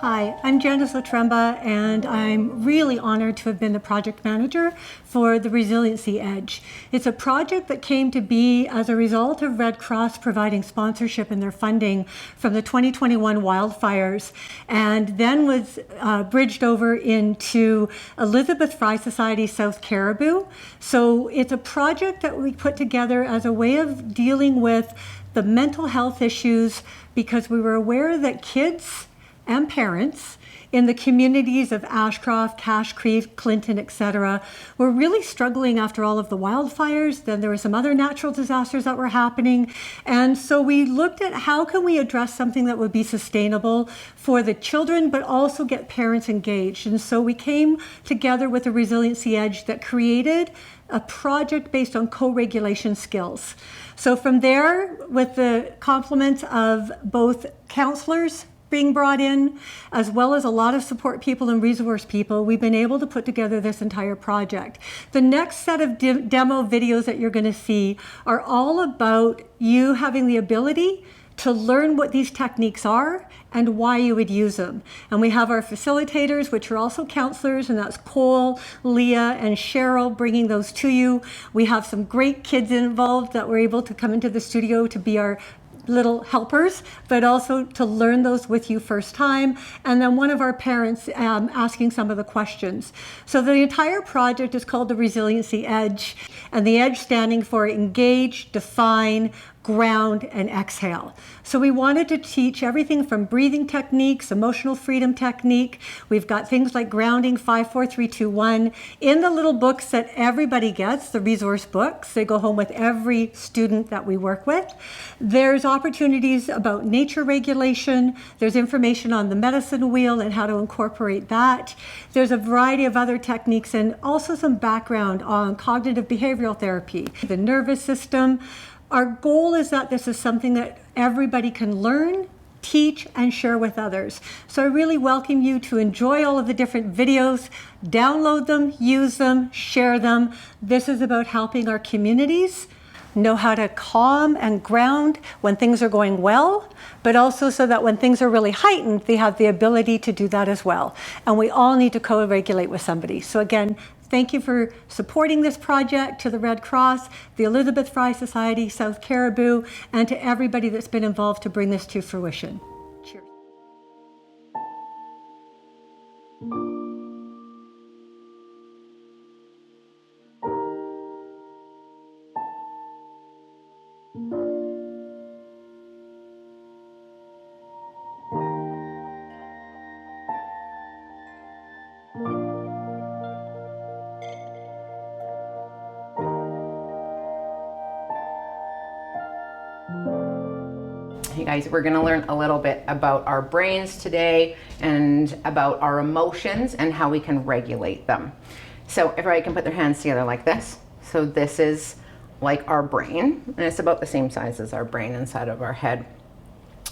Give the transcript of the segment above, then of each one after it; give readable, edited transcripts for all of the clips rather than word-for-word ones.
Hi, I'm Janice Otremba, and I'm really honored to have been the project manager for the Resiliency Edge. It's a project that came to be as a result of Red Cross providing sponsorship and their funding from the 2021 wildfires, and then was bridged over into Elizabeth Fry Society South Caribou. So it's a project that we put together as a way of dealing with the mental health issues, because we were aware that kids and parents in the communities of Ashcroft, Cache Creek, Clinton, etc., were really struggling after all of the wildfires. Then there were some other natural disasters that were happening. And so we looked at how can we address something that would be sustainable for the children, but also get parents engaged. And so we came together with a Resiliency Edge that created a project based on co-regulation skills. So from there, with the complement of both counselors being brought in, as well as a lot of support people and resource people, we've been able to put together this entire project. The next set of demo videos that you're going to see are all about you having the ability to learn what these techniques are and why you would use them. And we have our facilitators, which are also counselors, and that's Cole, Leah, and Cheryl, bringing those to you. We have some great kids involved that were able to come into the studio to be our little helpers, but also to learn those with you first time. And then one of our parents asking some of the questions. So the entire project is called the Resiliency Edge, and the edge standing for engage, define, ground, and exhale. So we wanted to teach everything from breathing techniques, emotional freedom technique. We've got things like grounding, 5, 4, 3, 2, 1. In the little books that everybody gets, the resource books, they go home with every student that we work with. There's opportunities about nature regulation. There's information on the medicine wheel and how to incorporate that. There's a variety of other techniques, and also some background on cognitive behavioral therapy, the nervous system. Our goal is that this is something that everybody can learn, teach, and share with others. So I really welcome you to enjoy all of the different videos, download them, use them, share them. This is about helping our communities know how to calm and ground when things are going well, but also so that when things are really heightened, they have the ability to do that as well. And we all need to co-regulate with somebody. So again, thank you for supporting this project, to the Red Cross, the Elizabeth Fry Society, South Caribou, and to everybody that's been involved to bring this to fruition. Cheers. Hey guys, we're going to learn a little bit about our brains today and about our emotions and how we can regulate them. So everybody can put their hands together like this. So this is like our brain, and it's about the same size as our brain inside of our head.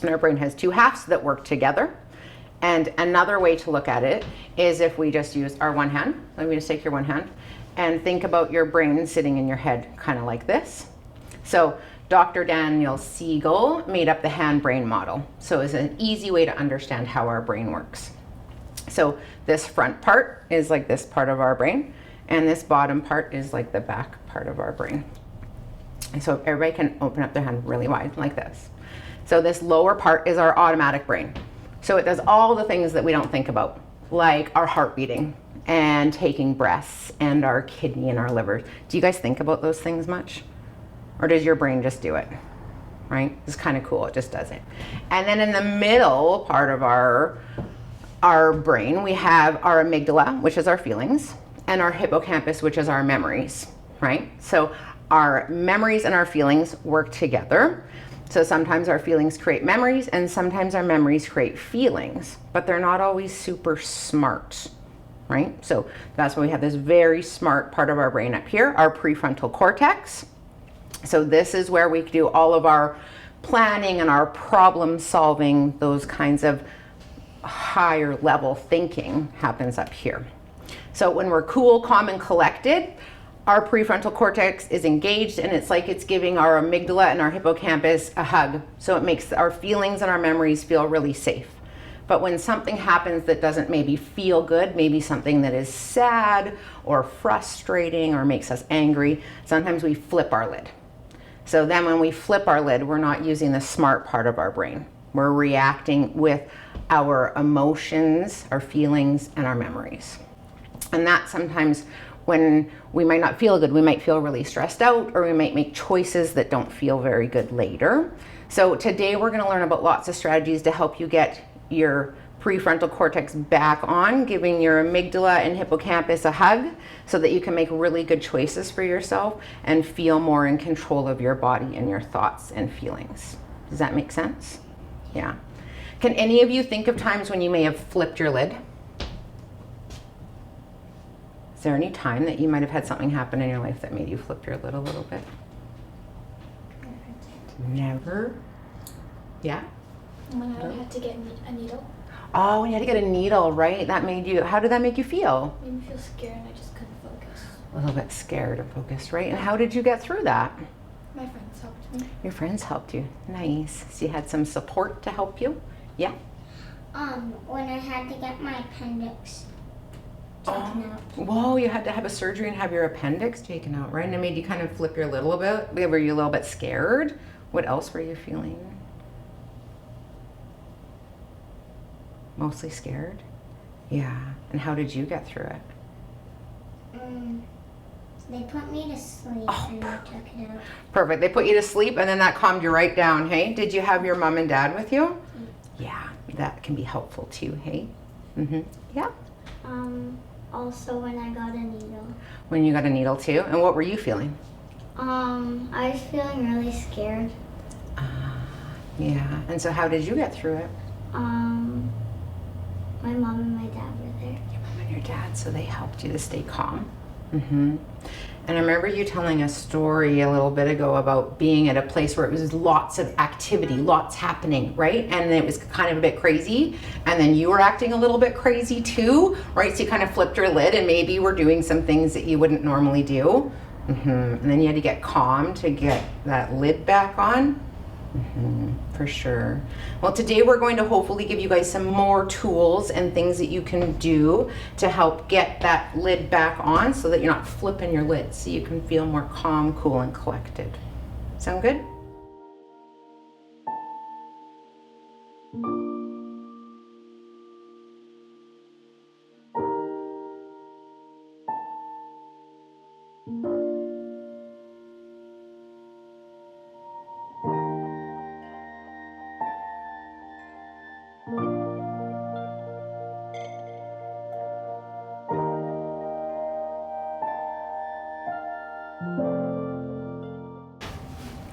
And our brain has two halves that work together. And another way to look at it is if we just use our one hand. Let me just take your one hand and think about your brain sitting in your head kind of like this. So Dr. Daniel Siegel made up the hand-brain model. So it's an easy way to understand how our brain works. So this front part is like this part of our brain, and this bottom part is like the back part of our brain. And so everybody can open up their hand really wide like this. So this lower part is our automatic brain. So it does all the things that we don't think about, like our heart beating and taking breaths and our kidney and our liver. Do you guys think about those things much? Or does your brain just do it, right? It's kind of cool, it just does it. And then in the middle part of our brain, we have our amygdala, which is our feelings, and our hippocampus, which is our memories, right? So our memories and our feelings work together. So sometimes our feelings create memories, and sometimes our memories create feelings, but they're not always super smart, right? So that's why we have this very smart part of our brain up here, our prefrontal cortex. So this is where we do all of our planning and our problem solving. Those kinds of higher level thinking happens up here. So when we're cool, calm, and collected, our prefrontal cortex is engaged, and it's like it's giving our amygdala and our hippocampus a hug. So it makes our feelings and our memories feel really safe. But when something happens that doesn't maybe feel good, maybe something that is sad or frustrating or makes us angry, sometimes we flip our lid. So then when we flip our lid, we're not using the smart part of our brain. We're reacting with our emotions, our feelings, and our memories. And that sometimes when we might not feel good, we might feel really stressed out, or we might make choices that don't feel very good later. So today we're going to learn about lots of strategies to help you get your prefrontal cortex back on, giving your amygdala and hippocampus a hug so that you can make really good choices for yourself and feel more in control of your body and your thoughts and feelings. Does that make sense? Yeah. Can any of you think of times when you may have flipped your lid? Is there any time that you might have had something happen in your life that made you flip your lid a little bit? Never? Yeah? When I had to get a needle. Oh, when you had to get a needle, right? That made you, how did that make you feel? It made me feel scared and I just couldn't focus. A little bit scared or focused, right? And how did you get through that? My friends helped me. Your friends helped you. Nice. So you had some support to help you? Yeah? When I had to get my appendix taken out. Whoa, you had to have a surgery and have your appendix taken out, right? And it made you kind of flip your lid a little bit. Were you a little bit scared? What else were you feeling? Mostly scared? Yeah. And how did you get through it? They put me to sleep and they took it out. Perfect. They put you to sleep and then that calmed you right down, hey? Did you have your mom and dad with you? Yeah, that can be helpful too, hey? Mm-hmm. Yeah. Also when I got a needle. When you got a needle too? And what were you feeling? I was feeling really scared. Yeah. And so how did you get through it? My mom and my dad were there. Your mom and your dad, so they helped you to stay calm. Mm-hmm. And I remember you telling a story a little bit ago about being at a place where it was lots of activity, lots happening, right? And it was kind of a bit crazy. And then you were acting a little bit crazy too, right? So you kind of flipped your lid and maybe were doing some things that you wouldn't normally do. Mm-hmm. And then you had to get calm to get that lid back on. Mm-hmm, for sure. Well, today we're going to hopefully give you guys some more tools and things that you can do to help get that lid back on so that you're not flipping your lid, so you can feel more calm, cool, and collected. Sound good?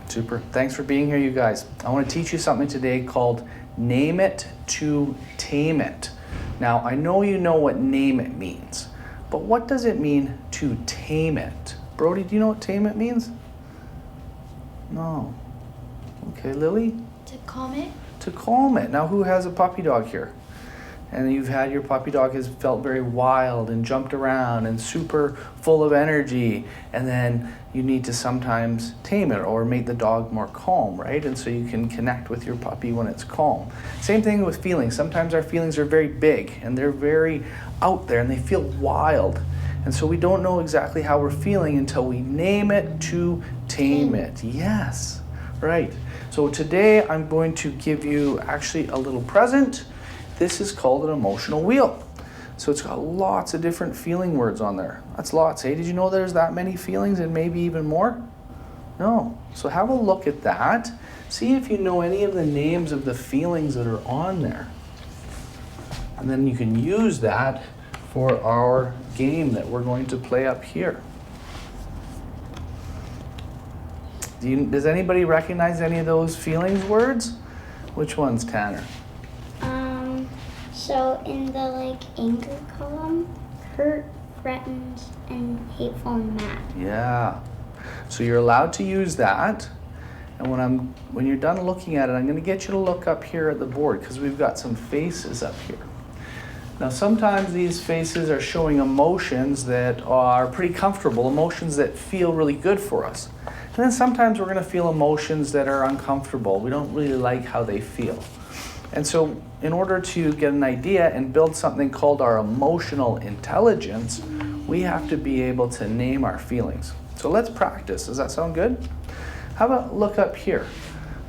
Super. Thanks for being here, you guys. I want to teach you something today called Name It to Tame It. Now, I know you know what name it means, but what does it mean to tame it? Brody, do you know what tame it means? No. Okay, Lily? To calm it? To calm it. Now, who has a puppy dog here? And you've had your puppy dog has felt very wild and jumped around and super full of energy, and then you need to sometimes tame it or make the dog more calm, right? And so you can connect with your puppy when it's calm. Same thing with feelings. Sometimes our feelings are very big and they're very out there and they feel wild. And so we don't know exactly how we're feeling until we name it to tame it. Yes, right. So today I'm going to give you actually a little present. This is called an emotional wheel. So it's got lots of different feeling words on there. That's lots, hey? Did you know there's that many feelings and maybe even more? No. So have a look at that. See if you know any of the names of the feelings that are on there. And then you can use that for our game that we're going to play up here. Does anybody recognize any of those feelings words? Which ones, Tanner? So in the anger column, hurt, threatened, and hateful and mad. Yeah. So you're allowed to use that. And when you're done looking at it, I'm going to get you to look up here at the board because we've got some faces up here. Now sometimes these faces are showing emotions that are pretty comfortable, emotions that feel really good for us. And then sometimes we're going to feel emotions that are uncomfortable. We don't really like how they feel. And so in order to get an idea and build something called our emotional intelligence, we have to be able to name our feelings. So let's practice. Does that sound good? How about look up here?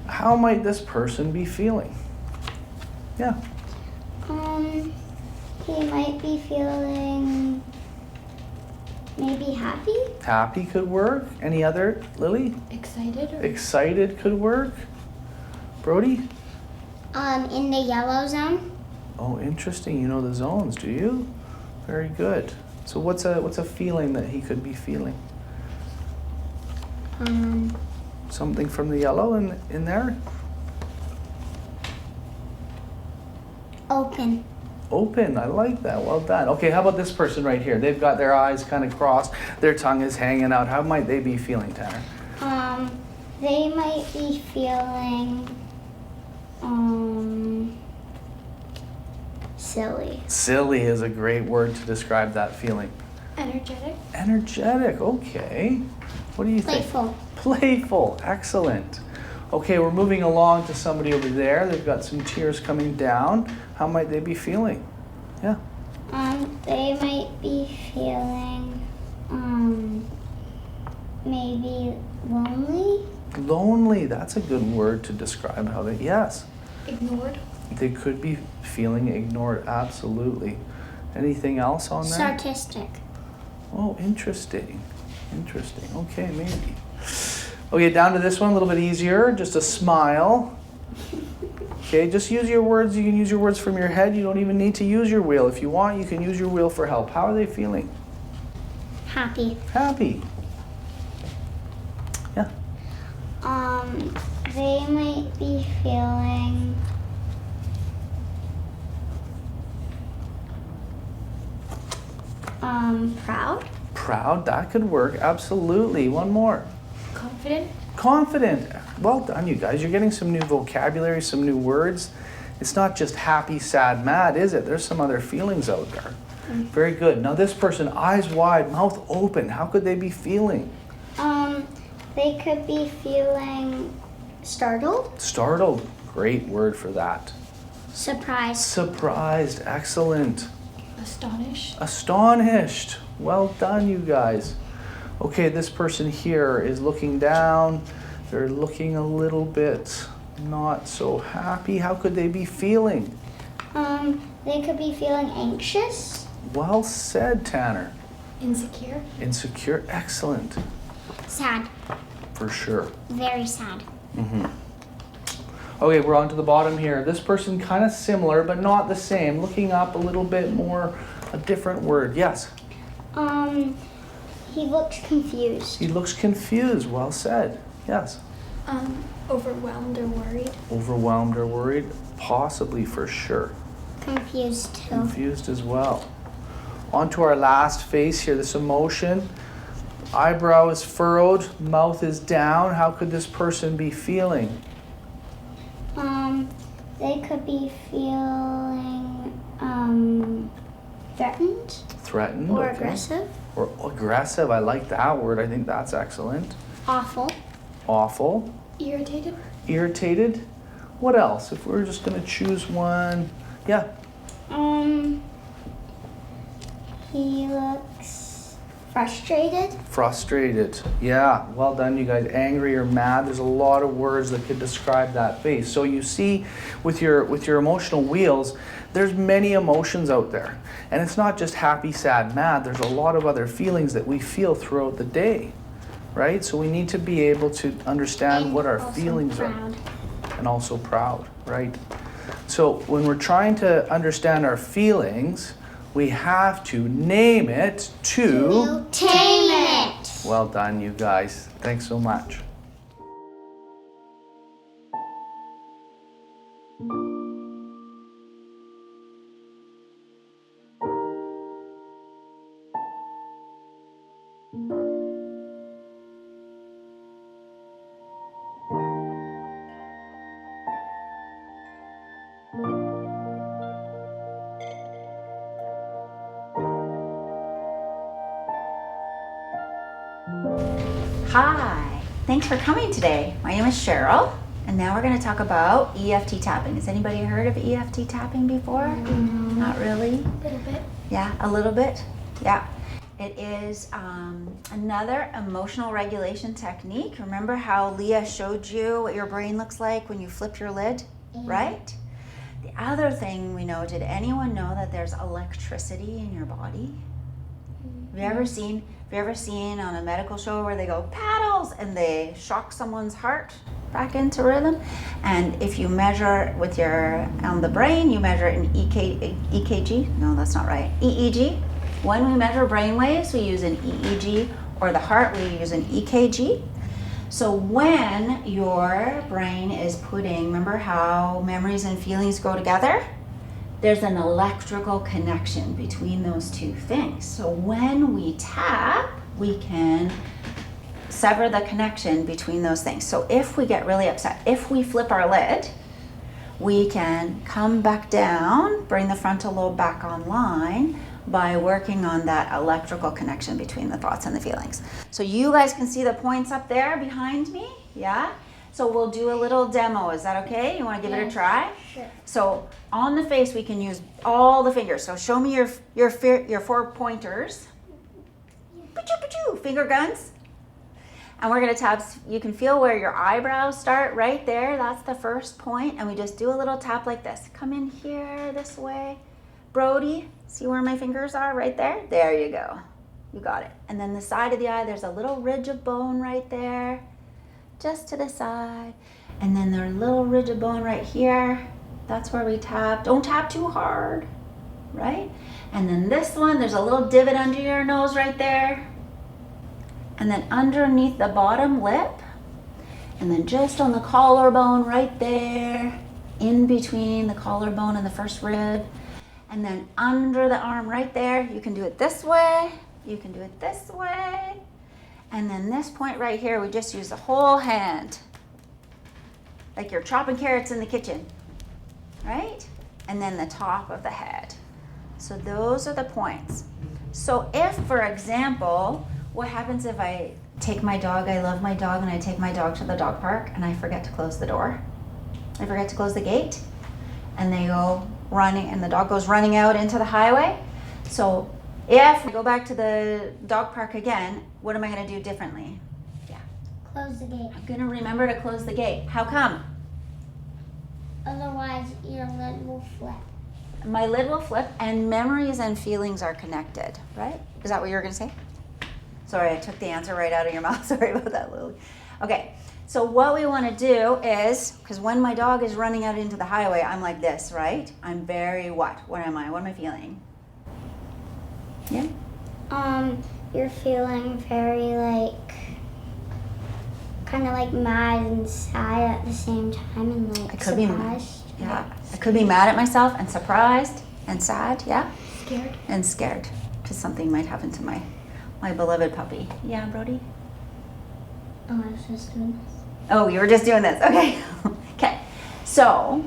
How might this person be feeling? Yeah. He might be feeling maybe happy. Happy could work. Any other, Lily? Excited or Excited could work. Brody? In the yellow zone. Oh, interesting. You know the zones, do you? Very good. So what's a feeling that he could be feeling? Something from the yellow in there? Open. Open. I like that. Well done. Okay, how about this person right here? They've got their eyes kind of crossed. Their tongue is hanging out. How might they be feeling, Tanner? They might be feeling silly. Silly is a great word to describe that feeling. energetic? Energetic. Okay. What do you think? Playful. Playful. Excellent. Okay, we're moving along to somebody over there. They've got some tears coming down. How might they be feeling? Yeah. They might be feeling maybe lonely. Lonely. That's a good word to describe how they. Yes. Ignored? They could be feeling ignored. Absolutely. Anything else on that? Sarcastic. Oh, interesting. Interesting. Okay, maybe. Okay, down to this one, a little bit easier. Just a smile. Okay, just use your words. You can use your words from your head. You don't even need to use your wheel. If you want, you can use your wheel for help. How are they feeling? Happy. Happy. Yeah. They might be feeling proud. Proud, that could work. Absolutely. One more. Confident? Confident. Well done, you guys. You're getting some new vocabulary, some new words. It's not just happy, sad, mad, is it? There's some other feelings out there. Very good. Now this person, eyes wide, mouth open. How could they be feeling? They could be feeling startled. Startled. Great word for that. Surprised. Surprised. Excellent. Astonished? Astonished. Well done, you guys. Okay, this person here is looking down. They're looking a little bit not so happy. How could they be feeling? They could be feeling anxious. Well said, Tanner. Insecure? Insecure. Excellent. Sad. For sure. Very sad. Okay, we're on to the bottom here. This person kind of similar, but not the same. Looking up a little bit more, a different word. Yes? He looks confused. He looks confused. Well said. Yes? Overwhelmed or worried? Overwhelmed or worried? Possibly, for sure. Confused too. Confused as well. On to our last face here, this emotion. Eyebrow is furrowed, mouth is down. How could this person be feeling? They could be feeling threatened Threatened. or okay. aggressive. Or aggressive. I like that word. I think that's excellent. Awful. Awful. Irritated? Irritated. What else? If we're just going to choose one. Yeah. He looks frustrated. Frustrated. Yeah, well done, you guys. Angry or mad. There's a lot of words that could describe that face. So you see, with your emotional wheels, there's many emotions out there, and it's not just happy, sad, mad. There's a lot of other feelings that we feel throughout the day, right? So we need to be able to understand And what our also feelings proud. are, and also proud, right? So when we're trying to understand our feelings, we have to name it to. Tame it. Well done, you guys. Thanks so much. Hi, thanks for coming today. My name is Cheryl. And now we're going to talk about EFT tapping. Has anybody heard of EFT tapping before? Not really? A little bit. Yeah, a little bit. Yeah. It is another emotional regulation technique. Remember how Leah showed you what your brain looks like when you flip your lid, right? The other thing we know, did anyone know that there's electricity in your body? Have you ever seen on a medical show where they go paddles and they shock someone's heart back into rhythm? And if you measure with your on the brain, you measure an EKG. No, that's not right. EEG. When we measure brain waves, we use an EEG, or the heart, we use an EKG. So when your brain is putting, remember how memories and feelings go together? There's an electrical connection between those two things. So when we tap, we can sever the connection between those things. So if we get really upset, if we flip our lid, we can come back down, bring the frontal lobe back online by working on that electrical connection between the thoughts and the feelings. So you guys can see the points up there behind me, yeah? So we'll do a little demo. Is that okay? You want to give it a try? Sure. So on the face, we can use all the fingers. So show me your 4 pointers. Finger guns. And we're going to tap. You can feel where your eyebrows start right there. That's the first point. And we just do a little tap like this. Come in here this way. Brody, see where my fingers are right there? There you go. You got it. And then the side of the eye, there's a little ridge of bone right there. Just to the side. And then there's a little ridge of bone right here. That's where we tap. Don't tap too hard, right? And then this one, there's a little divot under your nose right there. And then underneath the bottom lip. And then just on the collarbone right there. In between the collarbone and the first rib. And then under the arm right there. You can do it this way. You can do it this way. And then this point right here, we just use the whole hand. Like you're chopping carrots in the kitchen, right? And then the top of the head. So those are the points. So if, for example, what happens if I take my dog, I love my dog, and I take my dog to the dog park and I forget to close the door? I forget to close the gate, and they go running, and the dog goes running out into the highway. So if we go back to the dog park again, what am I going to do differently? Yeah. Close the gate. I'm going to remember to close the gate. How come? Otherwise, your lid will flip. My lid will flip, and memories and feelings are connected, right? Is that what you were going to say? Sorry, I took the answer right out of your mouth. Sorry about that, Lily. Okay, so what we want to do is, because when my dog is running out into the highway, I'm like this, right? I'm very what? What am I? What am I feeling? Yeah? You're feeling very kind of like mad and sad at the same time, and like I could be surprised. Yeah, I could be mad at myself and surprised and sad, yeah? Scared. And scared, because something might happen to my beloved puppy. Yeah, Brody? Oh, I was just doing this. Oh, you were just doing this. Okay. Okay. So,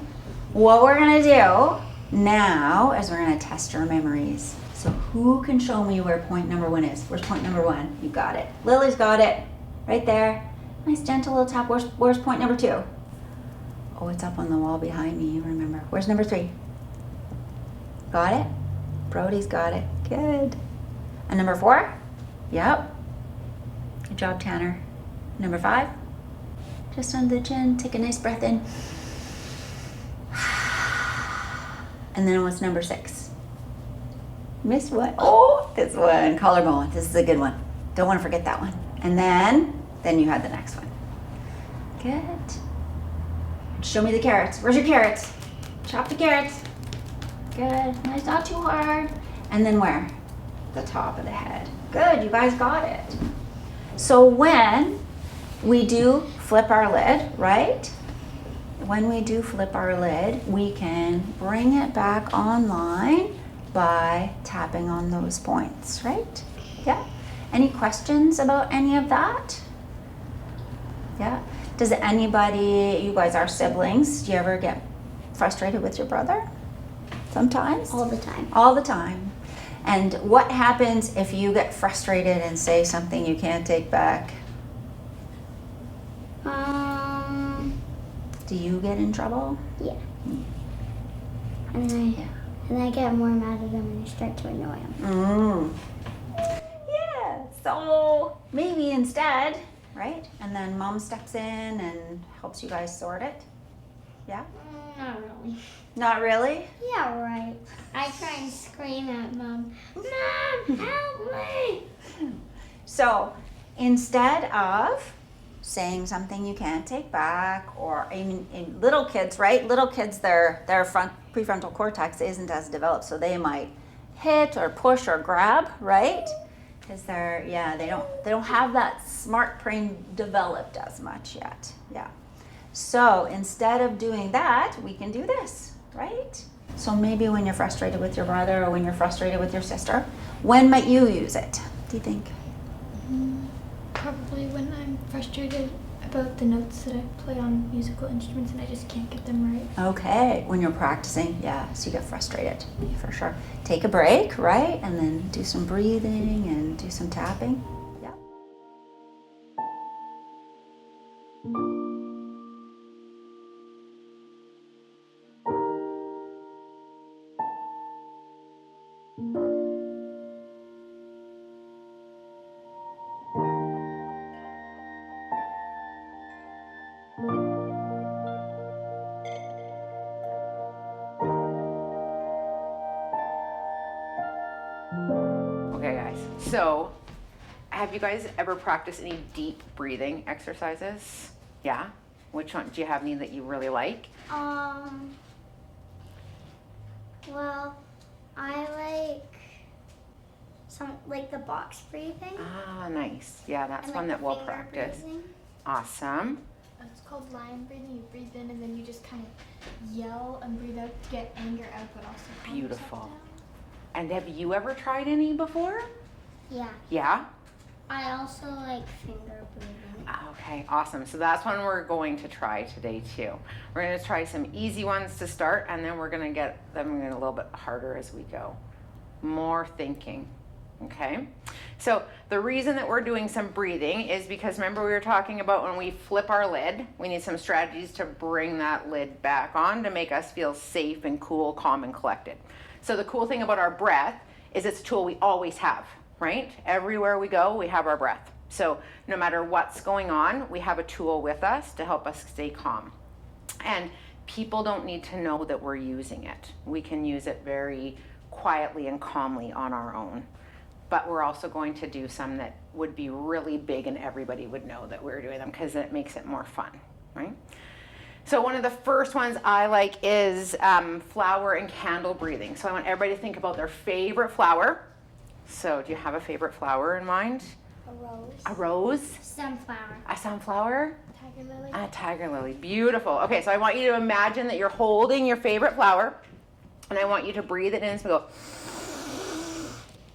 what we're going to do now is we're going to test your memories. So, who can show me where point number 1 is? Where's point number 1? You got it. Lily's got it. Right there. Nice gentle little tap. Where's point number 2? Oh, it's up on the wall behind me. You remember. Where's number 3? Got it? Brody's got it. Good. And number 4? Yep. Good job, Tanner. Number 5? Just under the chin. Take a nice breath in. And then what's number 6? Missed what? Oh, this one. Collarbone. This is a good one. Don't want to forget that one. And then you had the next one. Good. Show me the carrots. Where's your carrots? Chop the carrots. Good. Nice, not too hard. And then where? The top of the head. Good, you guys got it. So when we do flip our lid, right? When we do flip our lid, we can bring it back online by tapping on those points, right? Yeah? Any questions about any of that? Yeah? Does anybody, you guys are siblings, do you ever get frustrated with your brother? Sometimes? All the time. All the time. And what happens if you get frustrated and say something you can't take back? Do you get in trouble? Yeah. And I get more mad at them and I start to annoy them. Yeah, so maybe instead, right? And then mom steps in and helps you guys sort it. Yeah? Not really. Not really? Yeah, right. I try and scream at Mom. Mom, help me! So instead of saying something you can't take back, or in little kids, right? Little kids, their prefrontal cortex isn't as developed, so they might hit or push or grab, right? Because they don't have that smart brain developed as much yet. Yeah. So instead of doing that, we can do this, right? So maybe when you're frustrated with your brother or when you're frustrated with your sister, when might you use it, do you think? Probably when I'm frustrated about the notes that I play on musical instruments and I just can't get them right. Okay, when you're practicing, yeah, so you get frustrated, for sure. Take a break, right? And then do some breathing and do some tapping. Yeah. Okay, guys. So, have you guys ever practiced any deep breathing exercises? Yeah? Which one? Do you have any that you really like? Well, I like the box breathing. Ah, nice. Yeah, that's and one that the we'll finger practice. breathing. Awesome. It's called lion breathing. You breathe in and then you just kind of yell and breathe out to get anger out, but also calm yourself Beautiful. down. And have you ever tried any before? Yeah. Yeah? I also like finger breathing. Okay, awesome. So that's one we're going to try today too. We're going to try some easy ones to start, and then we're going to get them a little bit harder as we go. More thinking, okay? So the reason that we're doing some breathing is because remember we were talking about when we flip our lid, we need some strategies to bring that lid back on to make us feel safe and cool, calm, and collected. So the cool thing about our breath is it's a tool we always have, right? Everywhere we go, we have our breath. So no matter what's going on, we have a tool with us to help us stay calm. And people don't need to know that we're using it. We can use it very quietly and calmly on our own. But we're also going to do some that would be really big and everybody would know that we're doing them because it makes it more fun, right? So one of the first ones I like is flower and candle breathing. So I want everybody to think about their favorite flower. So do you have a favorite flower in mind? A rose. A rose? Sunflower. A sunflower? Tiger lily. A tiger lily. Beautiful. Okay, so I want you to imagine that you're holding your favorite flower, and I want you to breathe it in. So we go,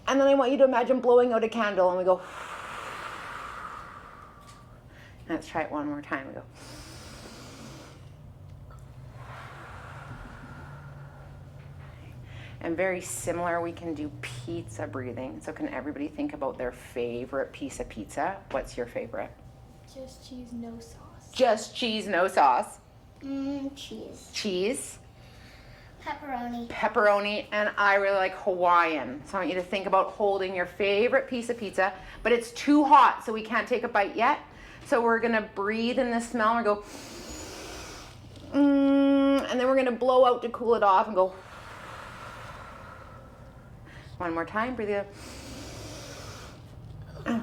and then I want you to imagine blowing out a candle, and we go. Let's try it one more time. We go. And very similar, we can do pizza breathing. So can everybody think about their favorite piece of pizza? What's your favorite? Just cheese, no sauce. Just cheese, no sauce. Cheese. Cheese. Pepperoni. Pepperoni, and I really like Hawaiian. So I want you to think about holding your favorite piece of pizza, but it's too hot, so we can't take a bite yet. So we're gonna breathe in the smell and go, and then we're gonna blow out to cool it off and go. One more time, breathe it out.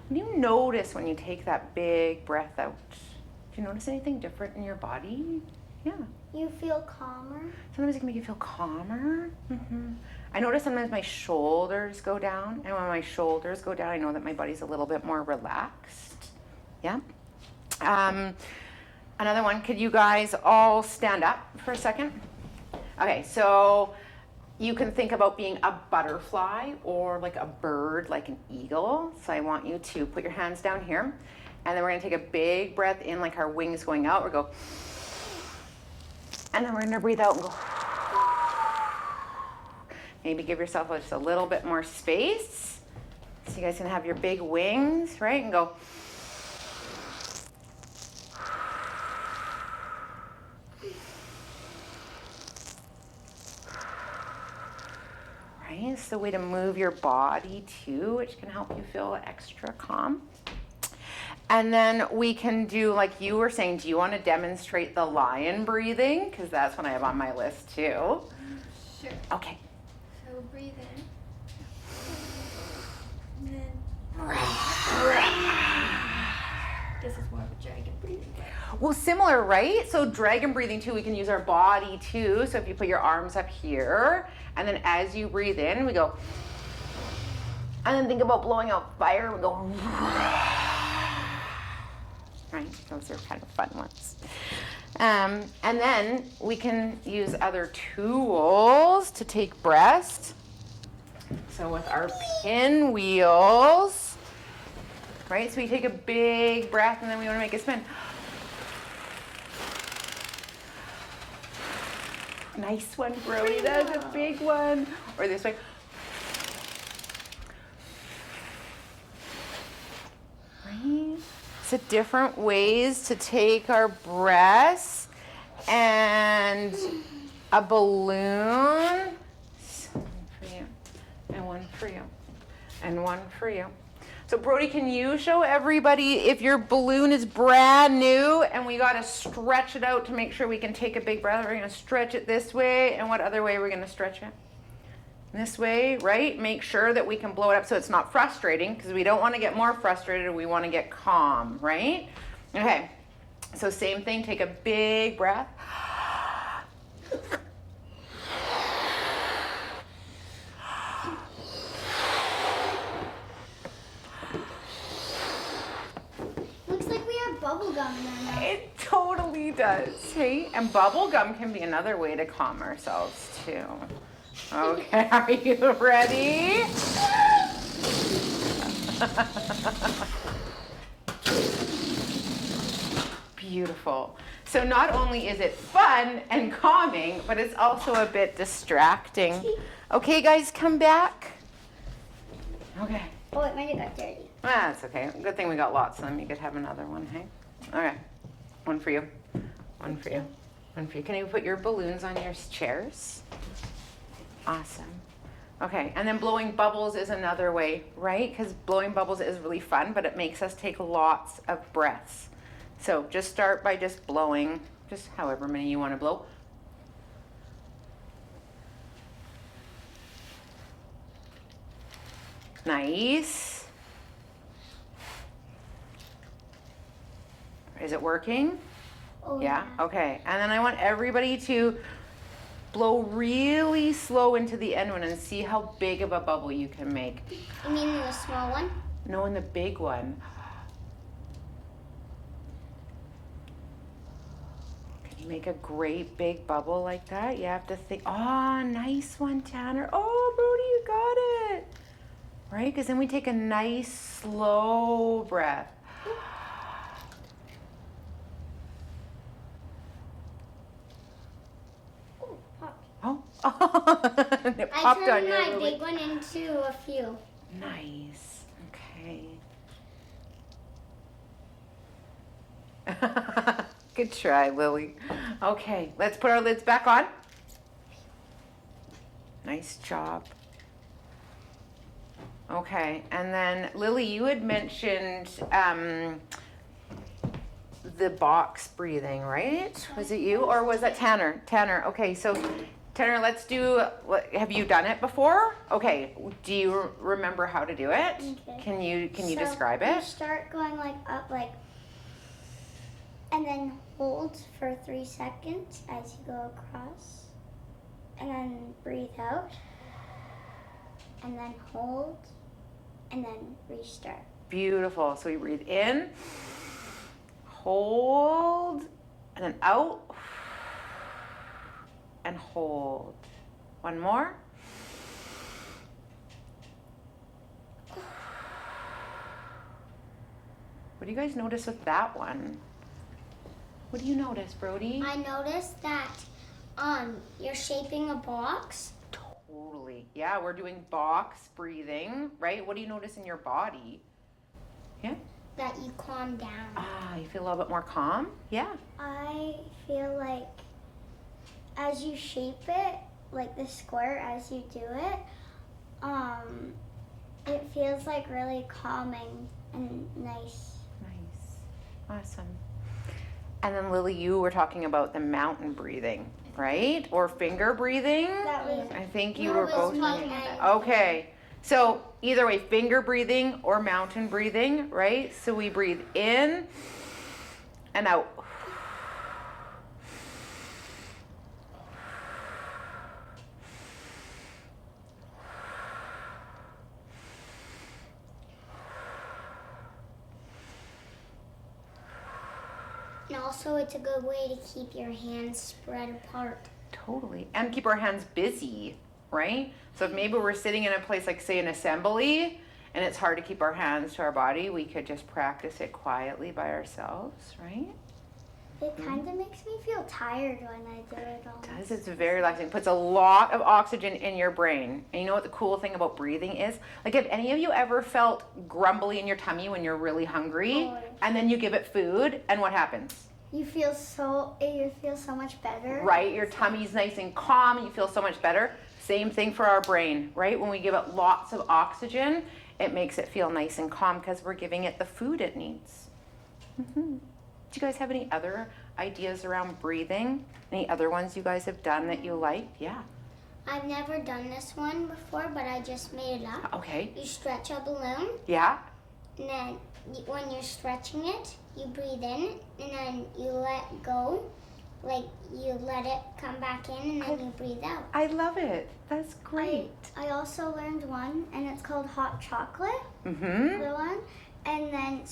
What do you notice when you take that big breath out? Do you notice anything different in your body? Yeah. You feel calmer. Sometimes it can make you feel calmer. I notice sometimes my shoulders go down, and when my shoulders go down, I know that my body's a little bit more relaxed. Yeah. Another one, could you guys all stand up for a second? Okay, so you can think about being a butterfly or like a bird, like an eagle. So I want you to put your hands down here, and then we're gonna take a big breath in, like our wings going out. We'll go, and then we're gonna breathe out and go. Maybe give yourself just a little bit more space. So you guys can have your big wings, right? And go. right? It's the way to move your body too, which can help you feel extra calm. And then we can do, like you were saying, do you want to demonstrate the lion breathing? Because that's what I have on my list too. Sure. Okay. So breathe in. And then. This is more of a dragon breathing. Well, similar, right? So dragon breathing too, we can use our body too. So if you put your arms up here, and then as you breathe in, we go, and then think about blowing out fire, we go, right? Those are kind of fun ones. And then we can use other tools to take breaths. So with our pinwheels, right? So we take a big breath and then we want to make a spin. Nice one, Brody. That's a big one. Or this way. Right? So different ways to take our breaths. And a balloon. One for you. And one for you. And one for you. So Brody, can you show everybody if your balloon is brand new and we got to stretch it out to make sure we can take a big breath? We're going to stretch it this way, and what other way are we going to stretch it? This way, right? Make sure that we can blow it up so it's not frustrating, because we don't want to get more frustrated, we want to get calm, right? Okay, so same thing, take a big breath. Bubble gum there now. It totally does, hey? And bubble gum can be another way to calm ourselves too. Okay, are you ready? Beautiful. So not only is it fun and calming, but it's also a bit distracting. Okay, guys, come back. Okay. Oh, it might have got dirty. That's okay. Good thing we got lots of them. You could have another one, hey? All right. One for you. One for you. One for you. Can you put your balloons on your chairs? Awesome. Okay, and then blowing bubbles is another way, right? Because blowing bubbles is really fun, but it makes us take lots of breaths. So just start by just blowing, just however many you want to blow. Nice. Is it working? Oh, Yeah, okay. And then I want everybody to blow really slow into the end one and see how big of a bubble you can make. You mean the small one? No, in the big one. Can you make a great big bubble like that? You have to think, oh, nice one, Tanner. Oh, Brody, you got it. Right? Because then we take a nice slow breath. Oh, popped. Oh, it I popped on turned you. my big one into a few. Nice. Okay. Good try, Lily. Okay, let's put our lids back on. Nice job. Okay, and then Lily, you had mentioned the box breathing, right? Was it you or was that Tanner? Tanner, okay, so Tanner, let's do, have you done it before? Okay, do you remember how to do it? Okay. Can you So describe You it? start going like up, like, and then hold for 3 seconds as you go across, and then breathe out, and then hold, and then restart. Beautiful. So we breathe in, hold, and then out, and hold. One more. What do you guys notice with that one? What do you notice, Brody? I noticed that you're shaping a box. Totally. Yeah, we're doing box breathing, right? What do you notice in your body? Yeah? That you calm down. Ah, you feel a little bit more calm? Yeah. I feel like as you shape it, like the square, as you do it, It feels like really calming and nice. Nice. Awesome. And then Lily, you were talking about the mountain breathing, right? Or finger breathing? That was I think you that were was both. me and Okay. So either way, finger breathing or mountain breathing, right? So we breathe in and out. And also, it's a good way to keep your hands spread apart. Totally. And keep our hands busy, right? So if maybe we're sitting in a place like, say, an assembly, and it's hard to keep our hands to our body, we could just practice it quietly by ourselves, right? It kind of makes me feel tired when I do it all. It does. It's very relaxing. It puts a lot of oxygen in your brain. And you know what the cool thing about breathing is? Like, if any of you ever felt grumbly in your tummy when you're really hungry, and then you give it food, and what happens? You feel so much better. Right? Your tummy's nice and calm. You feel so much better. Same thing for our brain, right? When we give it lots of oxygen, it makes it feel nice and calm because we're giving it the food it needs. Mm-hmm. Do you guys have any other ideas around breathing? Any other ones you guys have done that you like? Yeah. I've never done this one before, but I just made it up. Okay. You stretch a balloon, Yeah. and then when you're stretching it, you breathe in, and then you let go. Like, you let it come back in, and then you breathe out. I love it. That's great. I also learned one, and it's called hot chocolate. Mm-hmm. The one, and then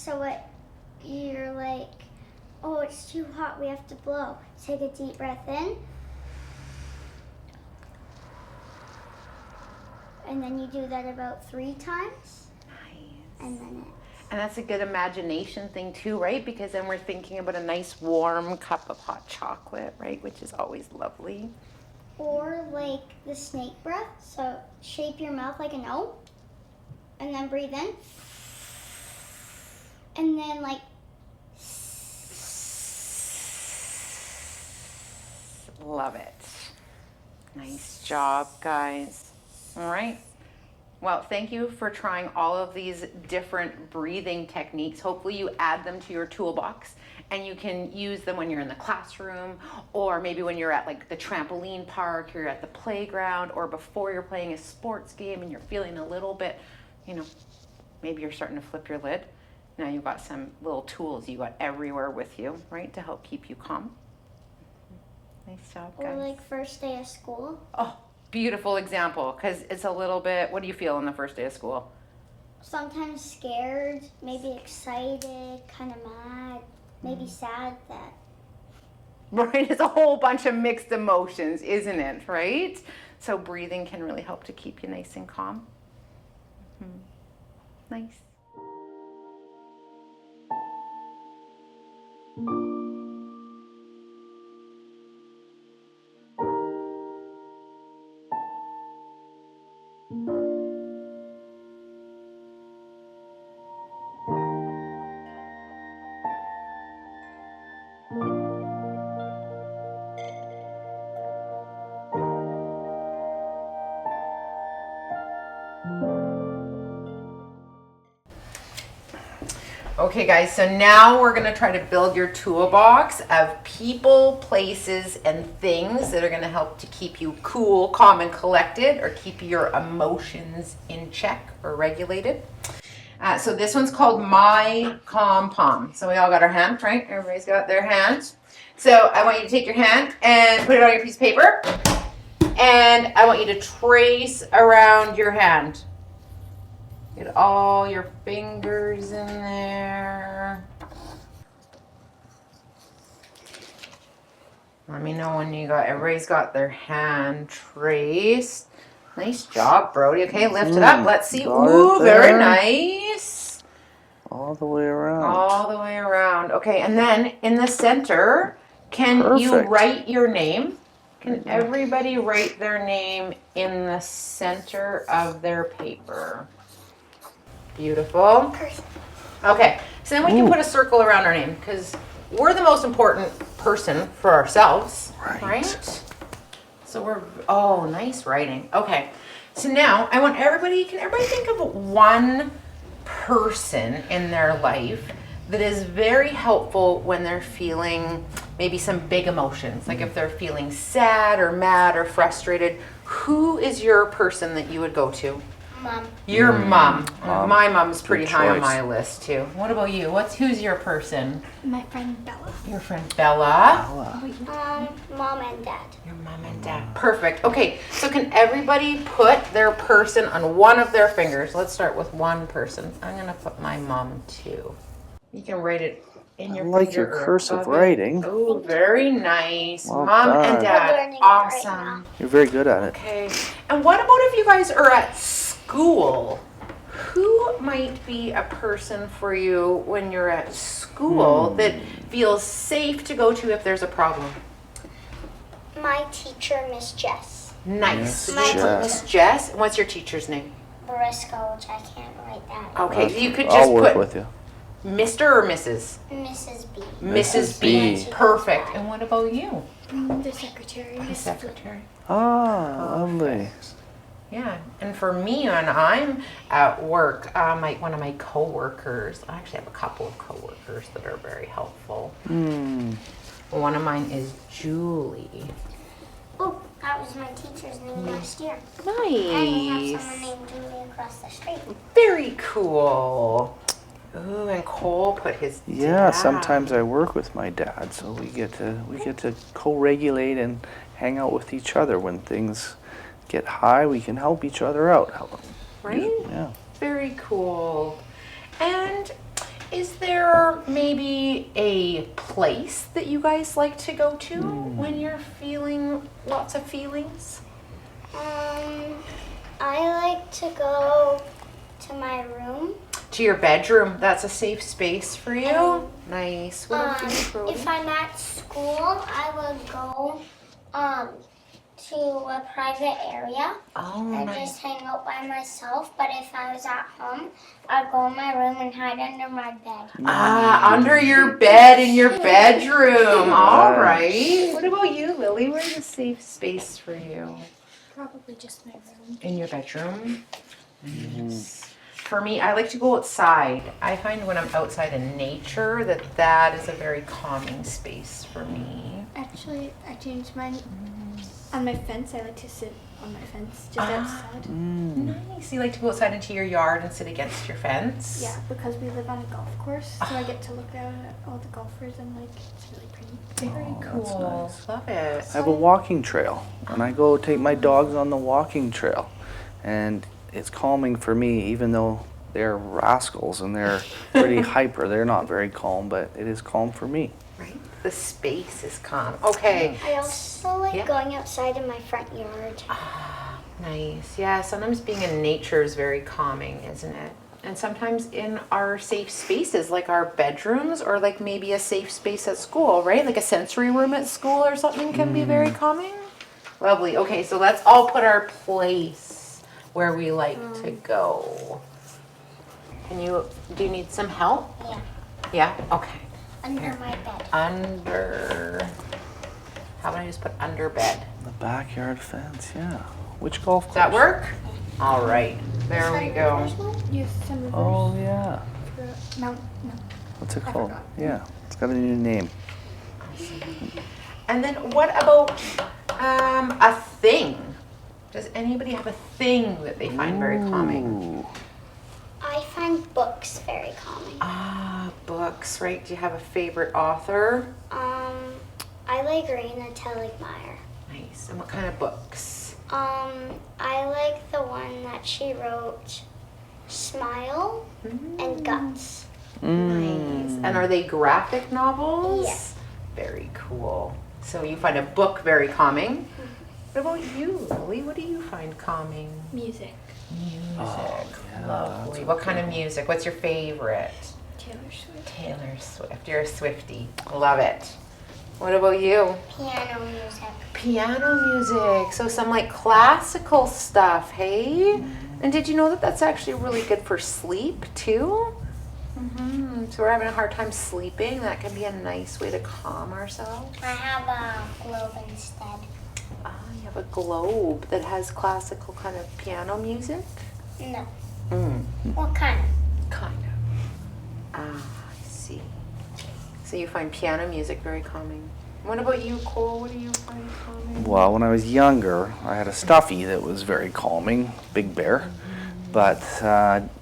you're like, oh, it's too hot, we have to blow. Take a deep breath in, and then you do that about 3 times, Nice. and then And that's a good imagination thing too, right? Because then we're thinking about a nice warm cup of hot chocolate, right? Which is always lovely. or like the snake breath. So shape your mouth like an O, and then breathe in, and then like. Love it. Nice job, guys. All right. Well, thank you for trying all of these different breathing techniques. Hopefully you add them to your toolbox and you can use them when you're in the classroom, or maybe when you're at like the trampoline park, you're at the playground, or before you're playing a sports game and you're feeling a little bit, maybe you're starting to flip your lid. Now you've got some little tools you got everywhere with you, right, to help keep you calm. Nice job, guys. Or like first day of school. Oh, beautiful example, because it's a little bit, what do you feel on the first day of school? Sometimes scared, maybe excited, kind of mad, maybe sad that. Right, it's a whole bunch of mixed emotions, isn't it, right? So breathing can really help to keep you nice and calm. Nice. Okay guys, so now we're gonna try to build your toolbox of people, places, and things that are gonna help to keep you cool, calm, and collected, or keep your emotions in check or regulated. So this one's called My Calm Palm. So we all got our hand, right? Everybody's got their hand. So I want you to take your hand and put it on your piece of paper. And I want you to trace around your hand. Get all your fingers in there. Let me know when everybody's got their hand traced. Nice job, Brody. Okay, lift it up. Let's see. Ooh, very nice. All the way around. All the way around. Okay, and then in the center, can you Perfect. write your name? Can everybody write their name in the center of their paper? Beautiful. Okay, so then we can put a circle around our name because we're the most important person for ourselves, right? So nice writing. Okay, So now I want everybody, can everybody think of one person in their life that is very helpful when they're feeling maybe some big emotions, like if they're feeling sad or mad or frustrated? Who is your person that you would go to? Mom. Your mom. My mom's pretty Good high on choice. my list too. What about you? Who's your person? My friend Bella. Your friend Bella. Mom and dad. Your mom and dad. Perfect. Okay, so can everybody put their person on one of their fingers? Let's start with one person. I'm gonna put my mom too. You can write it in your I like your finger or cursive above it. writing. Oh, very nice. Well Mom done. and We're dad. learning it right Awesome. You're very good at it. Okay. And what about if you guys are at school? Who might be a person for you when you're at school that feels safe to go to if there's a problem? My teacher, Miss Jess. Nice. Miss So you put Jess. Miss Jess. And what's your teacher's name? Briscoe, which I can't write that. Okay, so you could just I'll work put with you. Mr. or Mrs. Mrs. B. Mrs. B. Perfect. And what about you? The secretary. The Miss secretary. Ah, lovely. Yeah, and for me, when I'm at work, one of my coworkers, I actually have a couple of coworkers that are very helpful. One of mine is Julie. Oh, that was my teacher's name last year. And we have someone Nice. named Julie across the street. Very cool. Ooh, and Cole put his Yeah, dad. sometimes I work with my dad, so we get to co-regulate and hang out with each other. When things get high, we can help each other out. Right? Yeah. Very cool. And is there maybe a place that you guys like to go to when you're feeling lots of feelings? I like to go to my room. To your bedroom. That's a safe space for you. Nice. What about you, Brody? If I'm at school, I would go to a private area Oh, and nice. just hang out by myself. But if I was at home, I'd go in my room and hide under my bed. Ah, under your bed in your bedroom. All right. What about you, Lily? Where's a safe space for you? Probably just my room. In your bedroom? Nice. For me, I like to go outside. I find when I'm outside in nature that is a very calming space for me. Actually, I changed mine. On my fence, I like to sit on my fence, just outside. Nice. You like to go outside into your yard and sit against your fence? Yeah, because we live on a golf course, so I get to look out at all the golfers and it's really pretty. Very that's cool. nice. Love it. I have a walking trail, and I go take my dogs on the walking trail, and it's calming for me, even though they're rascals and they're pretty hyper. They're not very calm, but it is calm for me. Right. The space is calm. Okay. I also like Yeah. going outside in my front yard. Nice. Yeah, sometimes being in nature is very calming, isn't it? And sometimes in our safe spaces, like our bedrooms or like maybe a safe space at school, right? Like a sensory room at school or something can be very calming. Lovely. Okay, so let's all put our place where we like to go. Do you need some help? Yeah, Yeah? Okay. under my bed. Under, how about I just put under bed? The backyard fence, yeah. Which golf course? Does that work? All right, there we go. Yes, some rivers. Oh, yeah. No. What's it I called? forgot. Yeah, it's got a new name. And then what about a thing? Does anybody have a thing that they find very calming? Ooh. I find books very calming. Ah, books, right? Do you have a favorite author? I like Raina Telligmeyer. Nice. And what kind of books? I like the one that she wrote, Smile and Guts. Nice. And are they graphic novels? Yes. Very cool. So you find a book very calming. What about you, Lily? What do you find calming? Music. Music. yeah, Lovely. that's What kind of music? What's your favorite? Taylor Swift. Taylor Swift. You're a Swiftie. Love it. What about you? Piano music. Piano music. So some like classical stuff, hey? And did you know that that's actually really good for sleep too? So we're having a hard time sleeping. That can be a nice way to calm ourselves. I have a globe instead. Ah, you have a globe that has classical kind of piano music? No. Mm. What kind of? Kind of. Ah, I see. So you find piano music very calming. What about you, Cole? What do you find calming? Well, when I was younger, I had a stuffy that was very calming, Big Bear. But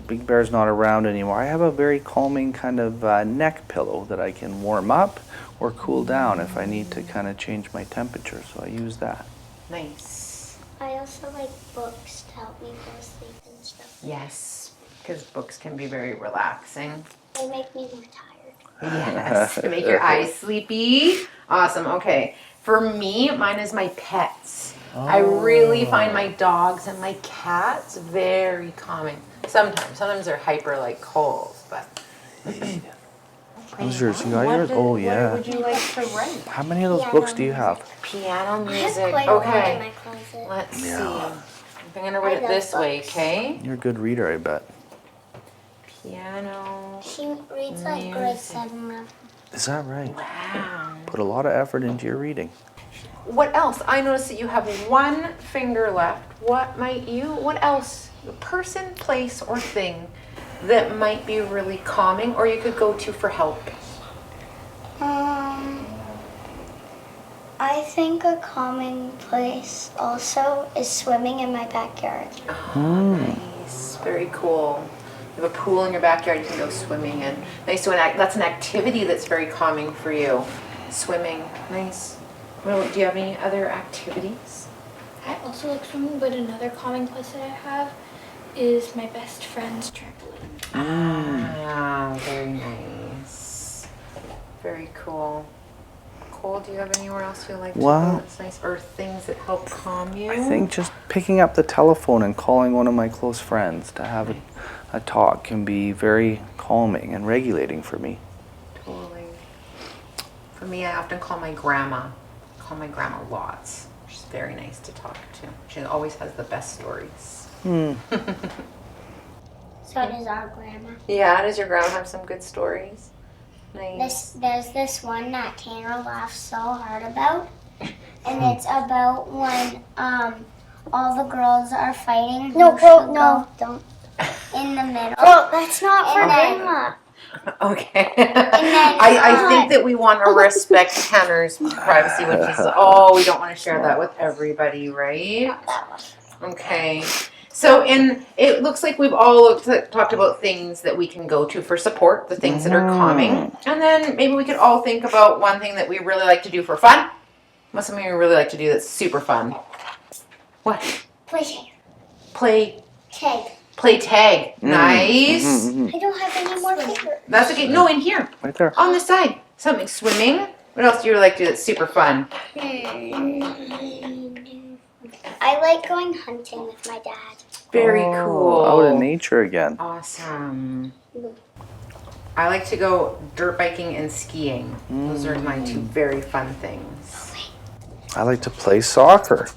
Big Bear's not around anymore. I have a very calming kind of neck pillow that I can warm up or cool down if I need to kind of change my temperature. So I use that. Nice. I also like books to help me go to sleep and stuff. Yes, because books can be very relaxing. They make me more tired. Yes, to make your eyes sleepy. Awesome. Okay. For me, mine is my pets. I really find my dogs and my cats very calming. Sometimes they're hyper like Cole's, but. How's yours? You got yours? Oh, yeah. What would you like to write? How many of those books do you have? Piano I music. have quite a lot in Okay. my closet. Let's see. Yeah. I'm gonna write I it love this way, books. okay? You're a good reader, I bet. Piano. She reads like grade 7 now. Is that right? Wow. Put a lot of effort into your reading. What else? I noticed that you have one finger left. What else? A person, place, or thing that might be really calming or you could go to for help? I think a calming place also is swimming in my backyard. Nice. Very cool. You have a pool in your backyard you can go swimming in. Nice. So that's an activity that's very calming for you. Swimming. Nice. Well, do you have any other activities? I also like swimming, but another calming place that I have is my best friend's trampoline. Ah, very nice. Very cool. Cole, do you have anywhere else you like to Well, go that's nice? Or things that help calm you? I think just picking up the telephone and calling one of my close friends to have a talk can be very calming and regulating for me. Totally. For me, I often call my grandma. I call my grandma lots. She's very nice to talk to. She always has the best stories. So does our grandma. Yeah, does your grandma have some good stories? Nice. There's this one that Tanner laughs so hard about, and it's about when all the girls are fighting. No, don't. In the middle. Oh, that's not for grandma. Okay. then, I think that we want to respect Tanner's privacy, which is, we don't want to share that with everybody, right? Okay. So it looks like we've all talked about things that we can go to for support, the things that are calming. And then maybe we could all think about one thing that we really like to do for fun. What's something we really like to do that's super fun? What? Play tag. Play tag. Nice. I don't have any more fingers. That's okay. No, in here. Right there. On the side. Something swimming. What else do you like to do that's super fun? I like going hunting with my dad. Very cool. Out in nature again. Awesome. I like to go dirt biking and skiing. Those are my two very fun things. I like to play soccer.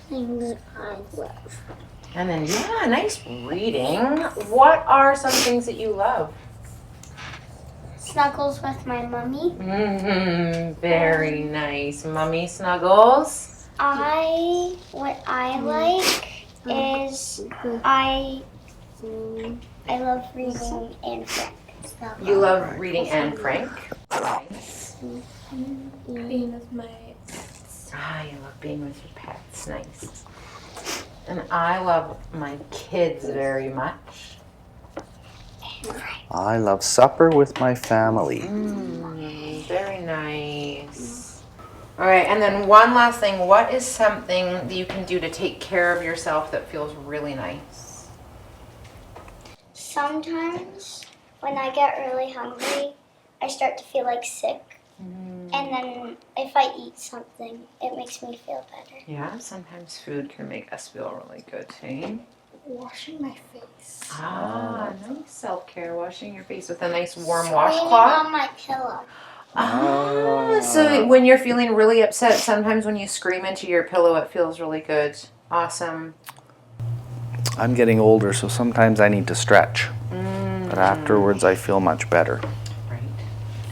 Things I love. And then, nice reading. What are some things that you love? Snuggles with my mummy. Very nice. Mummy snuggles. What I like is I love reading Anne Frank. You love reading Anne Frank. Nice. Being with my pets. You love being with your pets. Nice. And I love my kids very much. I love supper with my family. Very nice. All right, and then one last thing. What is something that you can do to take care of yourself that feels really nice? Sometimes when I get really hungry, I start to feel like sick. And then if I eat something, it makes me feel better. Yeah, sometimes food can make us feel really good, too. Washing my face. Nice self-care. Washing your face with a nice warm Leaning washcloth. on my pillow. So when you're feeling really upset, sometimes when you scream into your pillow, it feels really good. Awesome. I'm getting older, so sometimes I need to stretch. But afterwards, I feel much better. Right.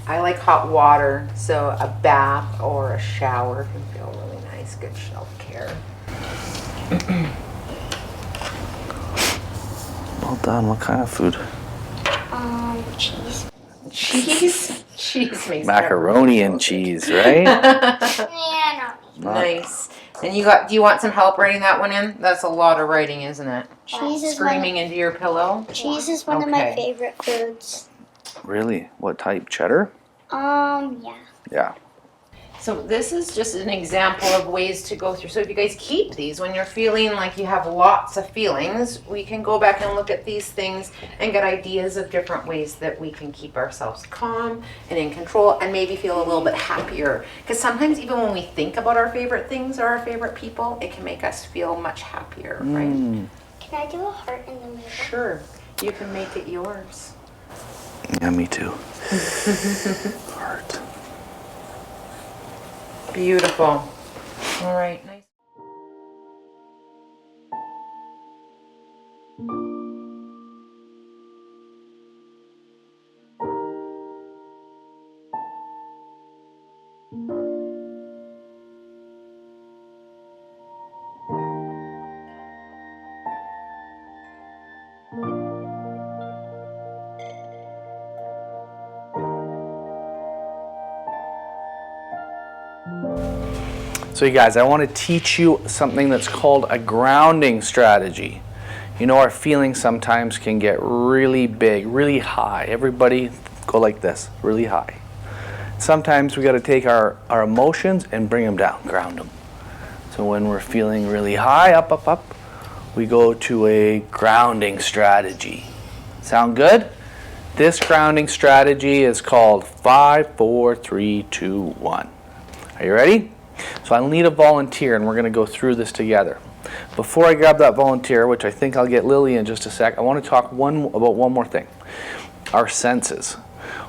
I like hot water, so a bath or a shower can feel really nice. Good self-care. Well done. What kind of food? Cheese. Cheese? Cheese makes Macaroni and cheese, right? Yeah, no. Nice. And do you want some help writing that one in? That's a lot of writing, isn't it? Cheese is Screaming into your pillow? Cheese is one of my Okay. favorite foods. Really? What type? Cheddar? Yeah. Yeah. So this is just an example of ways to go through. So if you guys keep these when you're feeling like you have lots of feelings, we can go back and look at these things and get ideas of different ways that we can keep ourselves calm and in control and maybe feel a little bit happier. Because sometimes even when we think about our favorite things or our favorite people, it can make us feel much happier, right? Can I do a heart in the middle? Sure. You can make it yours. Yeah, me too. Heart. Beautiful. All right. Nice. So you guys, I want to teach you something that's called a grounding strategy. You know, our feelings sometimes can get really big, really high. Everybody go like this, really high. Sometimes we got to take our emotions and bring them down, ground them. So when we're feeling really high, up, up, up, we go to a grounding strategy. Sound good? This grounding strategy is called 5, 4, 3, 2, 1. Are you ready? So I'll need a volunteer and we're going to go through this together. Before I grab that volunteer, which I think I'll get Lily in just a sec, I want to talk about one more thing. Our senses.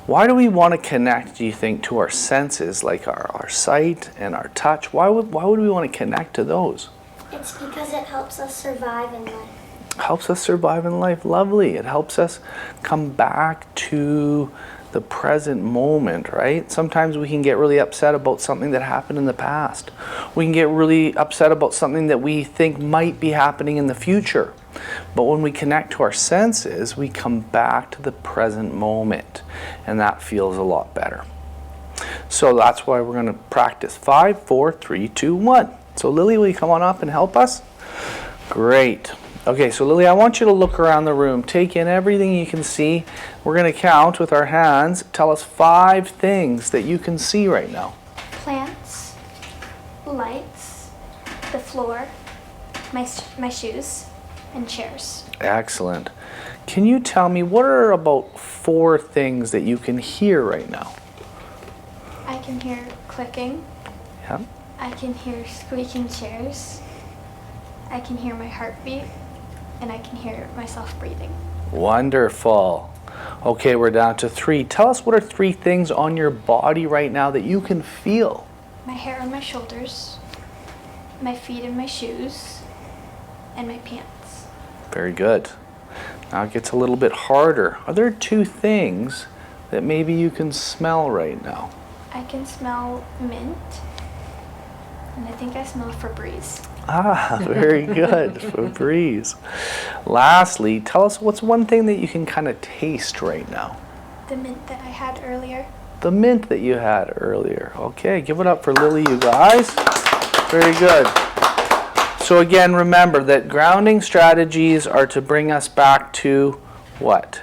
Why do we want to connect, do you think, to our senses, like our sight and our touch? Why would we want to connect to those? It's because it helps us survive in life. Helps us survive in life. Lovely. It helps us come back to the present moment, right? Sometimes we can get really upset about something that happened in the past. We can get really upset about something that we think might be happening in the future. But when we connect to our senses, we come back to the present moment, and that feels a lot better. So that's why we're going to practice 5, 4, 3, 2, 1. So Lily, will you come on up and help us? Great. Okay, so Lily, I want you to look around the room. Take in everything you can see. We're going to count with our hands. Tell us 5 things that you can see right now. Plants, lights, the floor, my shoes, and chairs. Excellent. Can you tell me what are about 4 things that you can hear right now? I can hear clicking. Yeah. I can hear squeaking chairs. I can hear my heartbeat. And I can hear myself breathing. Wonderful. Okay, we're down to 3. Tell us what are 3 things on your body right now that you can feel? My hair on my shoulders, my feet in my shoes, and my pants. Very good. Now it gets a little bit harder. Are there 2 things that maybe you can smell right now? I can smell mint, and I think I smell Febreze. Ah, very good. Febreze. Lastly, tell us what's one thing that you can kind of taste right now? The mint that I had earlier. The mint that you had earlier. Okay, give it up for Lily, you guys. Very good. So again, remember that grounding strategies are to bring us back to what?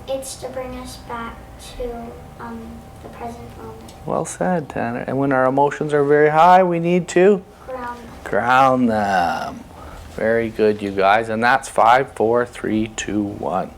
It's to bring us back to the present moment. Well said, Tanner. And when our emotions are very high, we need to ground them. Very good, you guys. And that's 5, 4, 3, 2, 1.